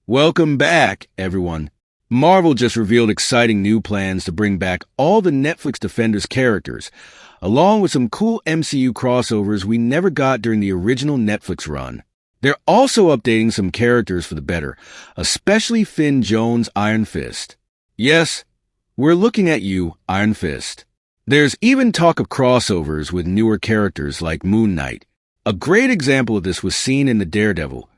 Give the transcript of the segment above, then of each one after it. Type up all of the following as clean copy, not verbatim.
Welcome back, everyone. Marvel just revealed exciting new plans to bring back all the Netflix Defenders characters, along with some cool MCU crossovers we never got during the original Netflix run. They're also updating some characters for the better, especially Finn Jones' Iron Fist. Yes, we're looking at you, Iron Fist. There's even talk of crossovers with newer characters like Moon Knight. A great example of this was seen in the Daredevil,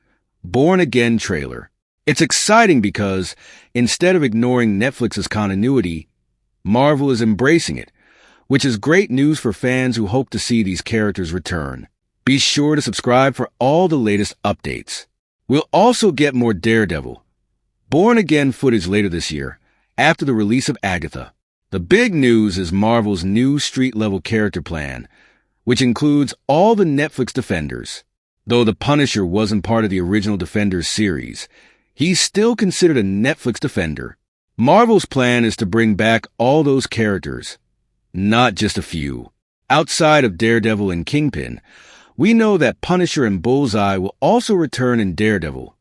Born Again trailer. It's exciting because, instead of ignoring Netflix's continuity, Marvel is embracing it, which is great news for fans who hope to see these characters return. Be sure to subscribe for all the latest updates. We'll also get more Daredevil, Born Again footage later this year, after the release of Agatha. The big news is Marvel's new street-level character plan, which includes all the Netflix Defenders. Though the Punisher wasn't part of the original Defenders series, he's still considered a Netflix Defender. Marvel's plan is to bring back all those characters, not just a few. Outside of Daredevil and Kingpin, we know that Punisher and Bullseye will also return in Daredevil,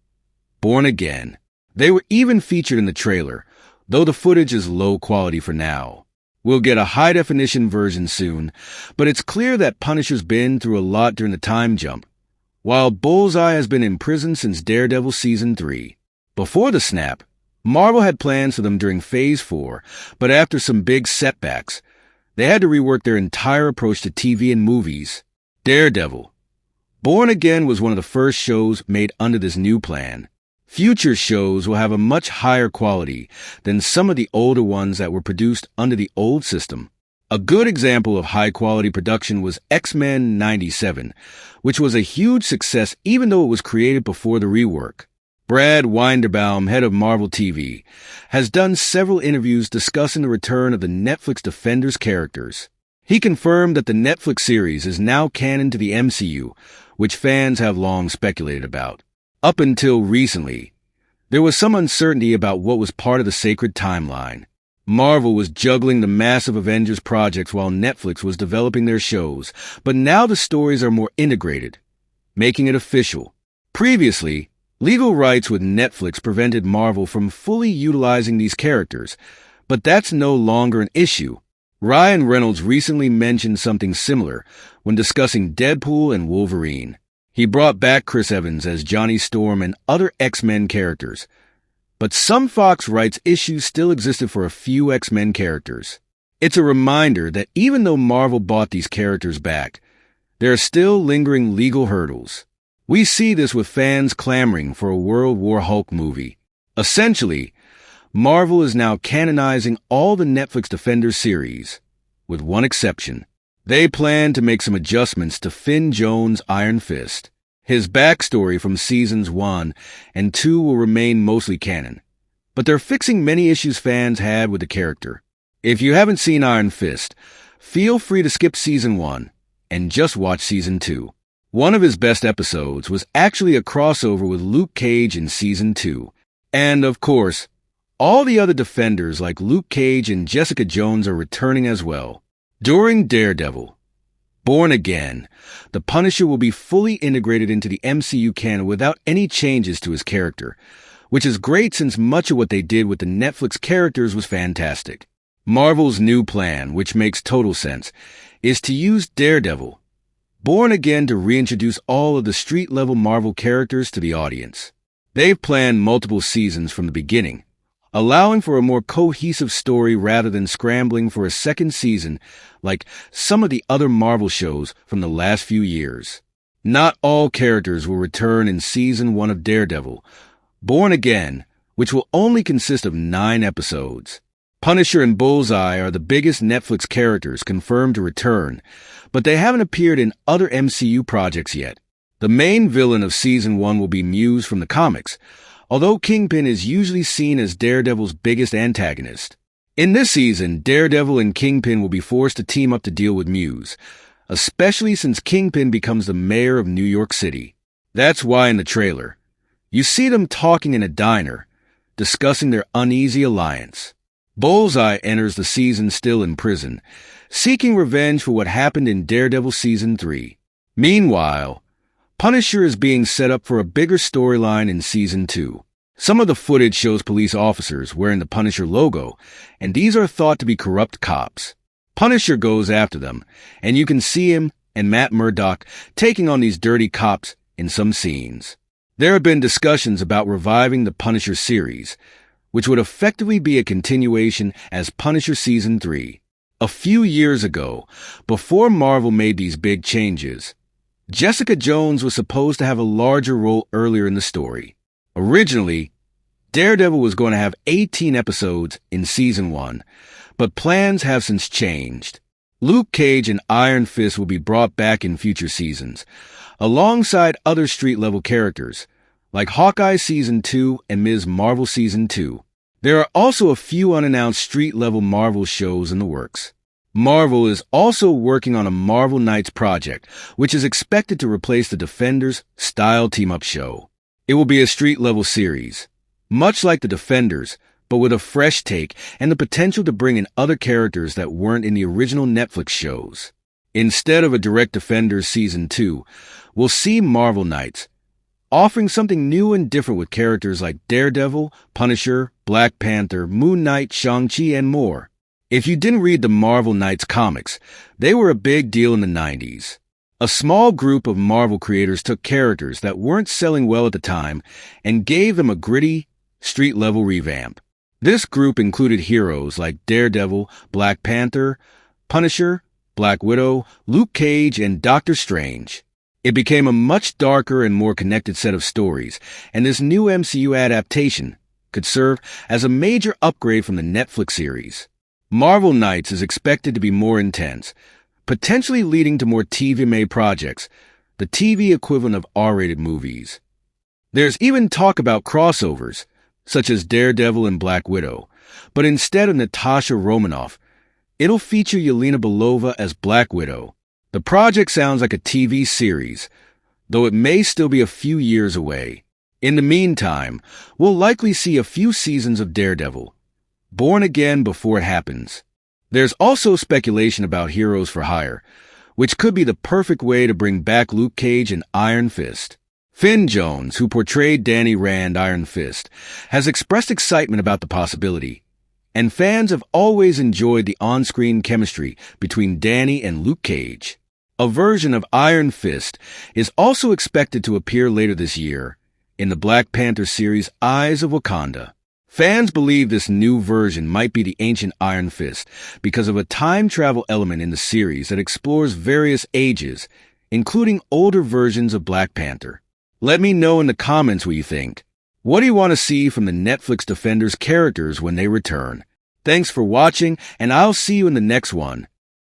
Born Again. They were even featured in the trailer, though the footage is low quality for now. We'll get a high-definition version soon, but it's clear that Punisher's been through a lot during the time jump, while Bullseye has been in prison since Daredevil Season 3. Before the snap, Marvel had plans for them during Phase 4, but after some big setbacks, they had to rework their entire approach to TV and movies. Daredevil, Born Again was one of the first shows made under this new plan. Future shows will have a much higher quality than some of the older ones that were produced under the old system. A good example of high-quality production was X-Men 97, which was a huge success even though it was created before the rework. Brad Winderbaum, head of Marvel TV, has done several interviews discussing the return of the Netflix Defenders characters. He confirmed that the Netflix series is now canon to the MCU, which fans have long speculated about. Up until recently, there was some uncertainty about what was part of the sacred timeline. Marvel was juggling the massive Avengers projects while Netflix was developing their shows, but now the stories are more integrated, making it official. Previously, legal rights with Netflix prevented Marvel from fully utilizing these characters, but that's no longer an issue. Ryan Reynolds recently mentioned something similar when discussing Deadpool and Wolverine. He brought back Chris Evans as Johnny Storm and other X-Men characters, but some Fox rights issues still existed for a few X-Men characters. It's a reminder that even though Marvel bought these characters back, there are still lingering legal hurdles. We see this with fans clamoring for a World War Hulk movie. Essentially, Marvel is now canonizing all the Netflix Defenders series, with one exception. They plan to make some adjustments to Finn Jones' Iron Fist. His backstory from Seasons 1 and 2 will remain mostly canon, but they're fixing many issues fans had with the character. If you haven't seen Iron Fist, feel free to skip Season 1 and just watch Season 2. One of his best episodes was actually a crossover with Luke Cage in Season 2. And, of course, all the other Defenders like Luke Cage and Jessica Jones are returning as well. During Daredevil, Born Again, the Punisher will be fully integrated into the MCU canon without any changes to his character, which is great since much of what they did with the Netflix characters was fantastic. Marvel's new plan, which makes total sense, is to use Daredevil, Born Again to reintroduce all of the street-level Marvel characters to the audience. They've planned multiple seasons from the beginning, allowing for a more cohesive story rather than scrambling for a second season like some of the other Marvel shows from the last few years. Not all characters will return in Season 1 of Daredevil, Born Again, which will only consist of 9 episodes. Punisher and Bullseye are the biggest Netflix characters confirmed to return, but they haven't appeared in other MCU projects yet. The main villain of Season 1 will be Muse from the comics, although Kingpin is usually seen as Daredevil's biggest antagonist. In this season, Daredevil and Kingpin will be forced to team up to deal with Muse, especially since Kingpin becomes the mayor of New York City. That's why in the trailer, you see them talking in a diner, discussing their uneasy alliance. Bullseye enters the season still in prison, seeking revenge for what happened in Daredevil Season 3. Meanwhile, Punisher is being set up for a bigger storyline in Season 2. Some of the footage shows police officers wearing the Punisher logo, and these are thought to be corrupt cops. Punisher goes after them, and you can see him and Matt Murdock taking on these dirty cops in some scenes. There have been discussions about reviving the Punisher series, which would effectively be a continuation as Punisher Season 3. A few years ago, before Marvel made these big changes, Jessica Jones was supposed to have a larger role earlier in the story. Originally, Daredevil was going to have 18 episodes in Season 1, but plans have since changed. Luke Cage and Iron Fist will be brought back in future seasons, alongside other street-level characters, like Hawkeye Season 2 and Ms. Marvel Season 2. There are also a few unannounced street-level Marvel shows in the works. Marvel is also working on a Marvel Knights project, which is expected to replace the Defenders-style team-up show. It will be a street-level series, much like the Defenders, but with a fresh take and the potential to bring in other characters that weren't in the original Netflix shows. Instead of a direct Defenders Season 2, we'll see Marvel Knights, offering something new and different with characters like Daredevil, Punisher, Black Panther, Moon Knight, Shang-Chi, and more. If you didn't read the Marvel Knights comics, they were a big deal in the 90s. A small group of Marvel creators took characters that weren't selling well at the time and gave them a gritty, street-level revamp. This group included heroes like Daredevil, Black Panther, Punisher, Black Widow, Luke Cage, and Doctor Strange. It became a much darker and more connected set of stories, and this new MCU adaptation could serve as a major upgrade from the Netflix series. Marvel Knights is expected to be more intense, potentially leading to more TV-made projects, the TV equivalent of R-rated movies. There's even talk about crossovers, such as Daredevil and Black Widow, but instead of Natasha Romanoff, it'll feature Yelena Belova as Black Widow. The project sounds like a TV series, though it may still be a few years away. In the meantime, we'll likely see a few seasons of Daredevil, born again before it happens. There's also speculation about Heroes for Hire, which could be the perfect way to bring back Luke Cage and Iron Fist. Finn Jones, who portrayed Danny Rand Iron Fist, has expressed excitement about the possibility, and fans have always enjoyed the on-screen chemistry between Danny and Luke Cage. A version of Iron Fist is also expected to appear later this year in the Black Panther series Eyes of Wakanda. Fans believe this new version might be the ancient Iron Fist because of a time travel element in the series that explores various ages, including older versions of Black Panther. Let me know in the comments what you think. What do you want to see from the Netflix Defenders characters when they return? Thanks for watching, and I'll see you in the next one.